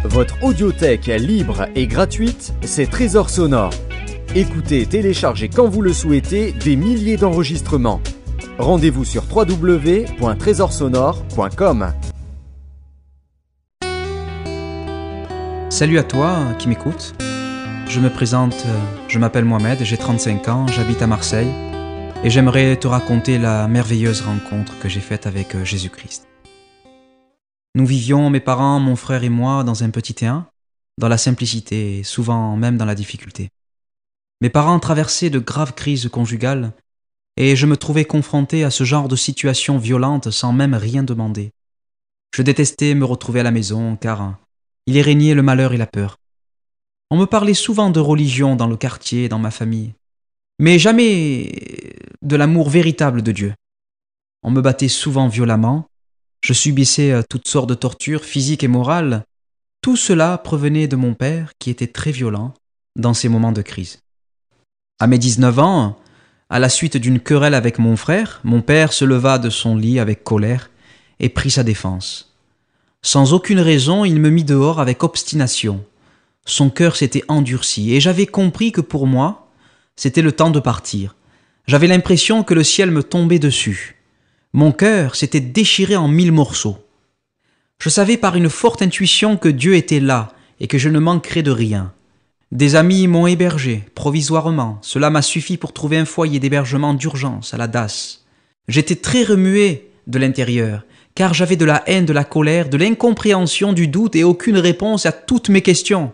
Votre audiothèque libre et gratuite, c'est Trésor Sonore. Écoutez, téléchargez quand vous le souhaitez des milliers d'enregistrements. Rendez-vous sur www.trésorsonore.com. Salut à toi qui m'écoute. Je me présente, je m'appelle Mohamed, j'ai 35 ans, j'habite à Marseille et j'aimerais te raconter la merveilleuse rencontre que j'ai faite avec Jésus-Christ. Nous vivions, mes parents, mon frère et moi, dans un petit terrain, dans la simplicité et souvent même dans la difficulté. Mes parents traversaient de graves crises conjugales et je me trouvais confronté à ce genre de situation violente sans même rien demander. Je détestais me retrouver à la maison car il y régnait le malheur et la peur. On me parlait souvent de religion dans le quartier, dans ma famille, mais jamais de l'amour véritable de Dieu. On me battait souvent violemment, je subissais toutes sortes de tortures physiques et morales. Tout cela provenait de mon père qui était très violent dans ces moments de crise. À mes 19 ans, à la suite d'une querelle avec mon frère, mon père se leva de son lit avec colère et prit sa défense. Sans aucune raison, il me mit dehors avec obstination. Son cœur s'était endurci et j'avais compris que pour moi, c'était le temps de partir. J'avais l'impression que le ciel me tombait dessus. Mon cœur s'était déchiré en 1000 morceaux. Je savais par une forte intuition que Dieu était là et que je ne manquerais de rien. Des amis m'ont hébergé, provisoirement. Cela m'a suffi pour trouver un foyer d'hébergement d'urgence à la DAS. J'étais très remué de l'intérieur, car j'avais de la haine, de la colère, de l'incompréhension, du doute et aucune réponse à toutes mes questions.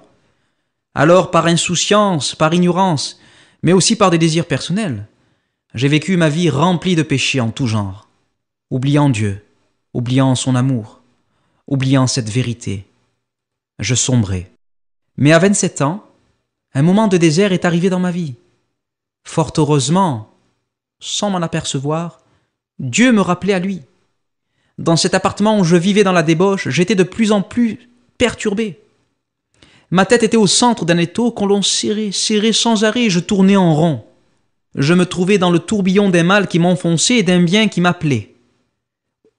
Alors, par insouciance, par ignorance, mais aussi par des désirs personnels, j'ai vécu ma vie remplie de péchés en tout genre. Oubliant Dieu, oubliant son amour, oubliant cette vérité, je sombrais. Mais à 27 ans, un moment de désert est arrivé dans ma vie. Fort heureusement, sans m'en apercevoir, Dieu me rappelait à lui. Dans cet appartement où je vivais dans la débauche, j'étais de plus en plus perturbé. Ma tête était au centre d'un étau qu'on l'on serrait sans arrêt et je tournais en rond. Je me trouvais dans le tourbillon d'un mal qui m'enfonçait et d'un bien qui m'appelait.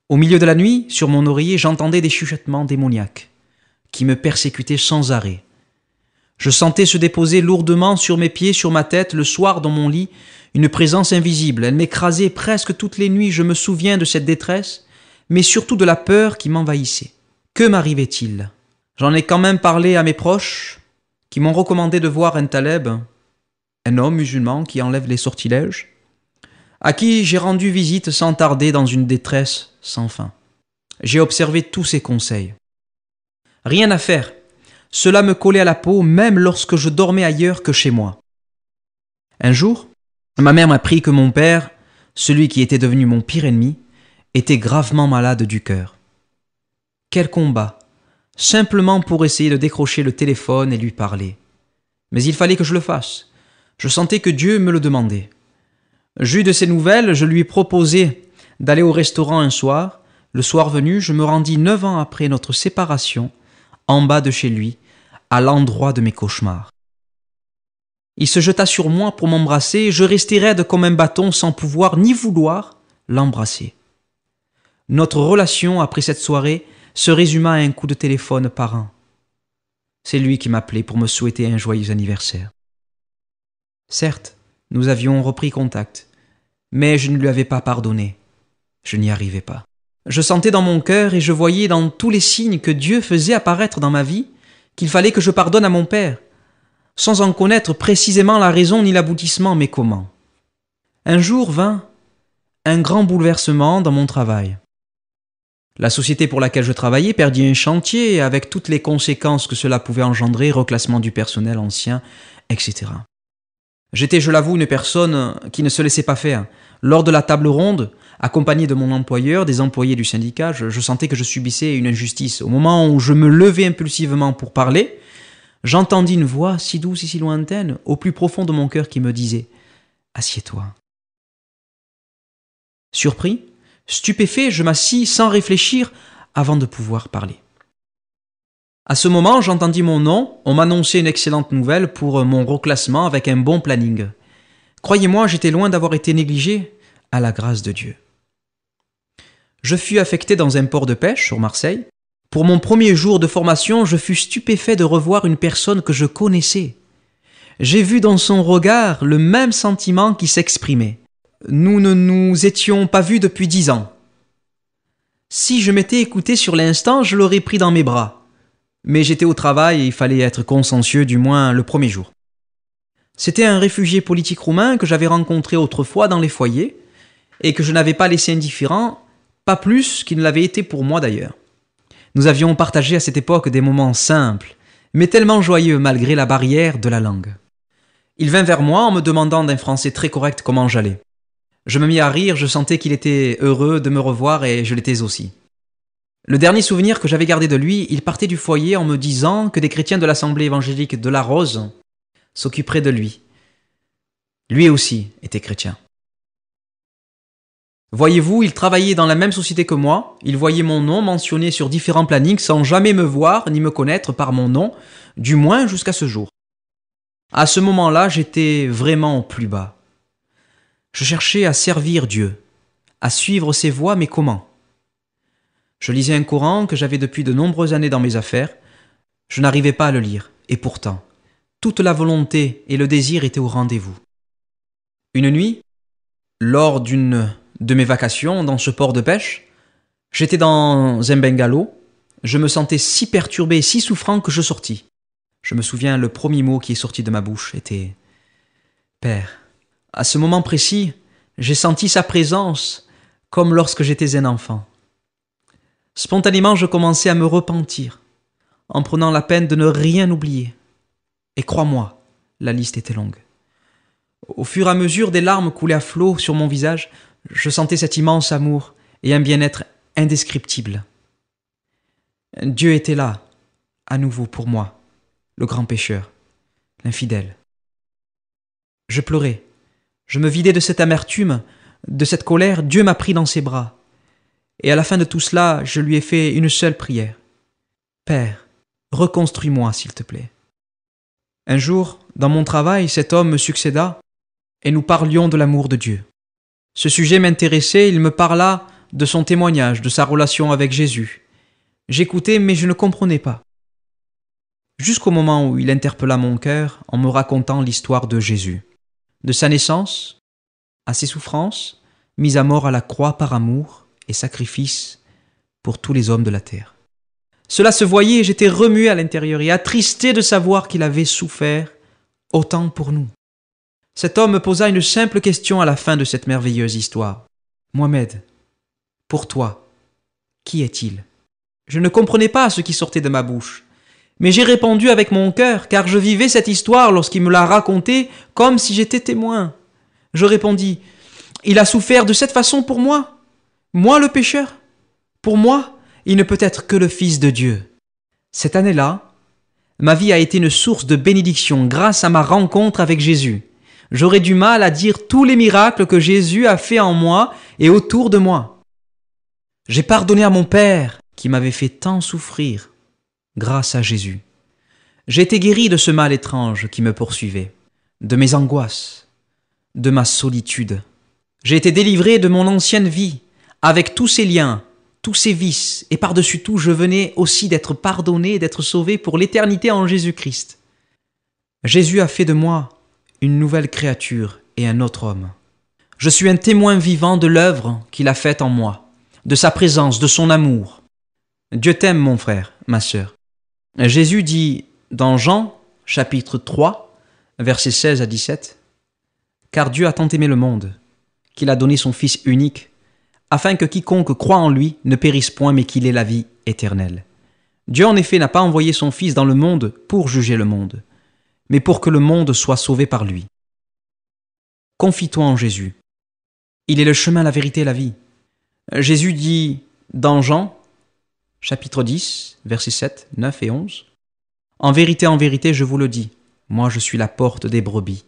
Au milieu de la nuit, sur mon oreiller, j'entendais des chuchotements démoniaques qui me persécutaient sans arrêt. Je sentais se déposer lourdement sur mes pieds, sur ma tête, le soir dans mon lit, une présence invisible. Elle m'écrasait presque toutes les nuits. Je me souviens de cette détresse, mais surtout de la peur qui m'envahissait. Que m'arrivait-il ? J'en ai quand même parlé à mes proches, qui m'ont recommandé de voir un taleb, un homme musulman qui enlève les sortilèges, à qui j'ai rendu visite sans tarder dans une détresse sans fin. J'ai observé tous ses conseils. Rien à faire. Cela me collait à la peau même lorsque je dormais ailleurs que chez moi. Un jour, ma mère m'apprit que mon père, celui qui était devenu mon pire ennemi, était gravement malade du cœur. Quel combat, simplement pour essayer de décrocher le téléphone et lui parler. Mais il fallait que je le fasse. Je sentais que Dieu me le demandait. J'eus de ses nouvelles, je lui proposai d'aller au restaurant un soir. Le soir venu, je me rendis 9 ans après notre séparation, en bas de chez lui, à l'endroit de mes cauchemars. Il se jeta sur moi pour m'embrasser et je restai raide comme un bâton sans pouvoir ni vouloir l'embrasser. Notre relation après cette soirée se résuma à un coup de téléphone par an. C'est lui qui m'appelait pour me souhaiter un joyeux anniversaire. Certes, nous avions repris contact, mais je ne lui avais pas pardonné. Je n'y arrivais pas. Je sentais dans mon cœur et je voyais dans tous les signes que Dieu faisait apparaître dans ma vie qu'il fallait que je pardonne à mon père, sans en connaître précisément la raison ni l'aboutissement, mais comment. Un jour vint un grand bouleversement dans mon travail. La société pour laquelle je travaillais perdit un chantier avec toutes les conséquences que cela pouvait engendrer, reclassement du personnel ancien, etc. J'étais, je l'avoue, une personne qui ne se laissait pas faire. Lors de la table ronde, accompagné de mon employeur, des employés du syndicat, je sentais que je subissais une injustice. Au moment où je me levais impulsivement pour parler, j'entendis une voix si douce et si lointaine, au plus profond de mon cœur, qui me disait « Assieds-toi ». Surpris, stupéfait, je m'assis sans réfléchir avant de pouvoir parler. À ce moment, j'entendis mon nom, on m'annonçait une excellente nouvelle pour mon reclassement avec un bon planning. Croyez-moi, j'étais loin d'avoir été négligé, à la grâce de Dieu. Je fus affecté dans un port de pêche sur Marseille, Pour mon premier jour de formation, je fus stupéfait de revoir une personne que je connaissais. J'ai vu dans son regard le même sentiment qui s'exprimait. Nous ne nous étions pas vus depuis 10 ans. Si je m'étais écouté sur l'instant, je l'aurais pris dans mes bras. Mais j'étais au travail et il fallait être consciencieux, du moins le premier jour. C'était un réfugié politique roumain que j'avais rencontré autrefois dans les foyers et que je n'avais pas laissé indifférent, pas plus qu'il ne l'avait été pour moi d'ailleurs. Nous avions partagé à cette époque des moments simples, mais tellement joyeux malgré la barrière de la langue. Il vint vers moi en me demandant d'un français très correct comment j'allais. Je me mis à rire, je sentais qu'il était heureux de me revoir et je l'étais aussi. Le dernier souvenir que j'avais gardé de lui, il partait du foyer en me disant que des chrétiens de l'Assemblée évangélique de la Rose s'occuperaient de lui. Lui aussi était chrétien. Voyez-vous, il travaillait dans la même société que moi, il voyait mon nom mentionné sur différents plannings sans jamais me voir ni me connaître par mon nom, du moins jusqu'à ce jour. À ce moment-là, j'étais vraiment au plus bas. Je cherchais à servir Dieu, à suivre ses voies, mais comment ? Je lisais un Coran que j'avais depuis de nombreuses années dans mes affaires. Je n'arrivais pas à le lire, et pourtant, toute la volonté et le désir étaient au rendez-vous. Une nuit, lors d'une de mes vacations dans ce port de pêche, j'étais dans un bungalow, je me sentais si perturbé et si souffrant que je sortis. Je me souviens, le premier mot qui est sorti de ma bouche était « Père ». À ce moment précis, j'ai senti sa présence comme lorsque j'étais un enfant. Spontanément, je commençais à me repentir, en prenant la peine de ne rien oublier. Et crois-moi, la liste était longue. Au fur et à mesure, des larmes coulaient à flot sur mon visage. Je sentais cet immense amour et un bien-être indescriptible. Dieu était là, à nouveau pour moi, le grand pécheur, l'infidèle. Je pleurais, je me vidais de cette amertume, de cette colère. Dieu m'a pris dans ses bras. Et à la fin de tout cela, je lui ai fait une seule prière. Père, reconstruis-moi, s'il te plaît. Un jour, dans mon travail, cet homme me succéda et nous parlions de l'amour de Dieu. Ce sujet m'intéressait, il me parla de son témoignage, de sa relation avec Jésus. J'écoutais, mais je ne comprenais pas. Jusqu'au moment où il interpella mon cœur en me racontant l'histoire de Jésus, de sa naissance à ses souffrances, mis à mort à la croix par amour et sacrifice pour tous les hommes de la terre. Cela se voyait et j'étais remué à l'intérieur et attristé de savoir qu'il avait souffert autant pour nous. Cet homme me posa une simple question à la fin de cette merveilleuse histoire. « Mohamed, pour toi, qui est-il » Je ne comprenais pas ce qui sortait de ma bouche, mais j'ai répondu avec mon cœur, car je vivais cette histoire lorsqu'il me l'a racontée comme si j'étais témoin. Je répondis « Il a souffert de cette façon pour moi, moi le pécheur. Pour moi, il ne peut être que le Fils de Dieu. » Cette année-là, ma vie a été une source de bénédiction grâce à ma rencontre avec Jésus. J'aurais du mal à dire tous les miracles que Jésus a fait en moi et autour de moi. J'ai pardonné à mon Père qui m'avait fait tant souffrir grâce à Jésus. J'ai été guéri de ce mal étrange qui me poursuivait, de mes angoisses, de ma solitude. J'ai été délivré de mon ancienne vie, avec tous ses liens, tous ses vices, et par-dessus tout, je venais aussi d'être pardonné et d'être sauvé pour l'éternité en Jésus-Christ. Jésus a fait de moi une nouvelle créature et un autre homme. Je suis un témoin vivant de l'œuvre qu'il a faite en moi, de sa présence, de son amour. Dieu t'aime, mon frère, ma sœur. Jésus dit dans Jean, chapitre 3, versets 16 à 17, « Car Dieu a tant aimé le monde, qu'il a donné son Fils unique, afin que quiconque croit en lui ne périsse point, mais qu'il ait la vie éternelle. Dieu en effet n'a pas envoyé son Fils dans le monde pour juger le monde, mais pour que le monde soit sauvé par lui. Confie-toi en Jésus. Il est le chemin, la vérité et la vie. » Jésus dit dans Jean, chapitre 10, versets 7, 9 et 11, « En vérité, je vous le dis, moi je suis la porte des brebis.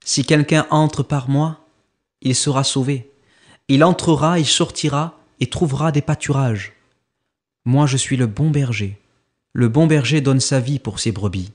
Si quelqu'un entre par moi, il sera sauvé. Il entrera, il sortira et trouvera des pâturages. Moi je suis le bon berger. Le bon berger donne sa vie pour ses brebis.